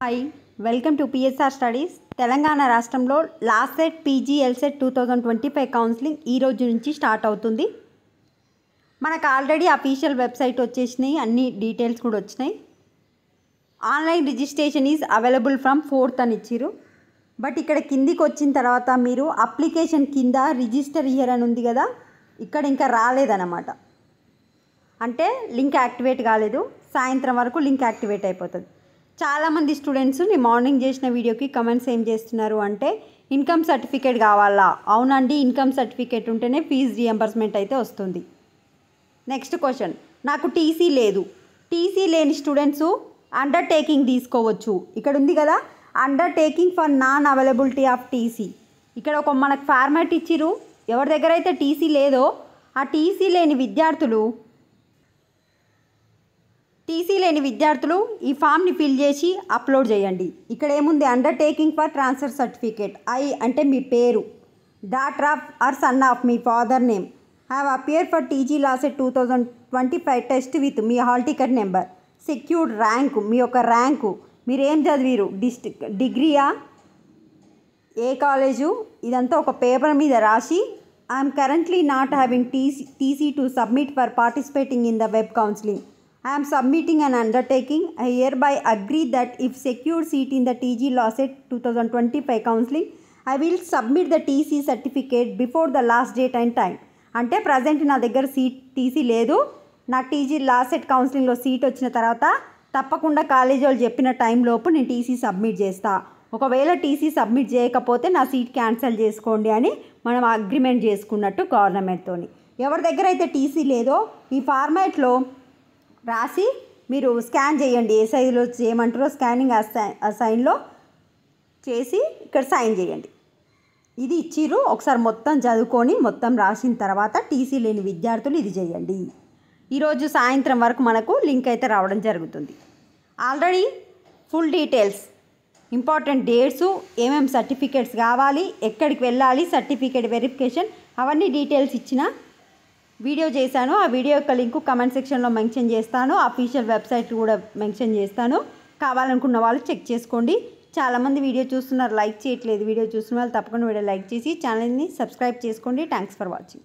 Hi welcome to PSR studies. Telangana రాష్ట్రంలో last set PG ఎల్సెట్ 2025 counselling ఈ రోజు నుంచి స్టార్ట్ అవుతుంది. మనకు ఆల్రెడీ అఫీషియల్ వెబ్సైట్ వచ్చేసినాయి, అన్ని డీటెయిల్స్ కూడా వచ్చినాయి. Online registration is available from 4th అని ఇచ్చిరు. బట్ ఇక్కడ కిందికి వచ్చిన తర్వాత మీరు అప్లికేషన్ కింద రిజిస్టర్ హియర్ అని ఉంది కదా, ఇక్కడ ఇంకా రాలేదన్నమాట. అంటే లింక్ యాక్టివేట్ కాలేదు. సాయంత్రం వరకు లింక్ యాక్టివేట్ అయిపోతుంది. చాలామంది స్టూడెంట్స్ నేను మార్నింగ్ చేసిన వీడియోకి కమెంట్స్ ఏం చేస్తున్నారు అంటే ఇన్కమ్ సర్టిఫికేట్ కావాలా? అవునండి, ఇన్కమ్ సర్టిఫికేట్ ఉంటేనే ఫీజు రియంబర్స్మెంట్ అయితే వస్తుంది. నెక్స్ట్ క్వశ్చన్, నాకు టీసీ లేదు. టీసీ లేని స్టూడెంట్స్ అండర్టేకింగ్ తీసుకోవచ్చు. ఇక్కడ ఉంది కదా, undertaking for non availability of TC. ఇక్కడ ఒక మనకు ఫార్మాట్ ఇచ్చిరు. ఎవరి దగ్గర అయితే టీసీ లేదో ఆ టీసీ లేని విద్యార్థులు ఈ ఫామ్ని ఫిల్ చేసి అప్లోడ్ చేయండి. ఇక్కడ ఏముంది, undertaking for transfer certificate. I అంటే మీ పేరు, daughter of or son of మీ father name, have appear for TG LAWCET 2025 test with మీ hall ticket number, secured rank, మీ యొక్క ర్యాంకు, మీరు ఏం చదివారు, డిగ్రీయా, ఏ కాలేజు, ఇదంతా ఒక పేపర్ మీద రాసి I'm currently not having TC to submit for participating in the web counselling. I am submitting an undertaking. I hereby agree that if secured seat in the TG LAWSET 2025 counseling, I will submit the TC certificate before the last date and time. అంటే present నా దగ్గర TC లేదు. నాకు TG LAWCET కౌన్సిలింగ్లో seat వచ్చిన తర్వాత తప్పకుండా college వాళ్ళు చెప్పిన టైంలోపు నేను టీసీ సబ్మిట్ చేస్తా. ఒకవేళ టీసీ సబ్మిట్ చేయకపోతే నా సీట్ క్యాన్సిల్ చేసుకోండి అని మనం అగ్రిమెంట్ చేసుకున్నట్టు గవర్నమెంట్తోని. ఎవరి దగ్గర అయితే టీసీ లేదో ఈ ఫార్మాట్లో రాసి మీరు స్కాన్ చేయండి. ఏ సైజులో చేయమంటారో స్కానింగ్ సైన్లో చేసి ఇక్కడ సైన్ చేయండి. ఇది ఇచ్చిర్రు. ఒకసారి మొత్తం చదువుకొని మొత్తం రాసిన తర్వాత టీసీ లేని విద్యార్థులు ఇది చేయండి. ఈరోజు సాయంత్రం వరకు మనకు లింక్ అయితే రావడం జరుగుతుంది. Already full details, important dates, ఏమేమి సర్టిఫికేట్స్ కావాలి, ఎక్కడికి వెళ్ళాలి, సర్టిఫికేట్ వెరిఫికేషన్, అవన్నీ డీటెయిల్స్ ఇచ్చిన వీడియో చేశాను. ఆ వీడియో యొక్క లింకు కమెంట్ సెక్షన్లో మెన్షన్ చేస్తాను. అఫీషియల్ వెబ్సైట్ కూడా మెన్షన్ చేస్తాను. కావాలనుకున్న వాళ్ళు చెక్ చేసుకోండి. చాలామంది వీడియో చూస్తున్నారు, లైక్ చేయట్లేదు. వీడియో చూస్తున్న వాళ్ళు తప్పకుండా వీడియో లైక్ చేసి ఛానల్ని సబ్స్క్రైబ్ చేసుకోండి. Thanks for watching.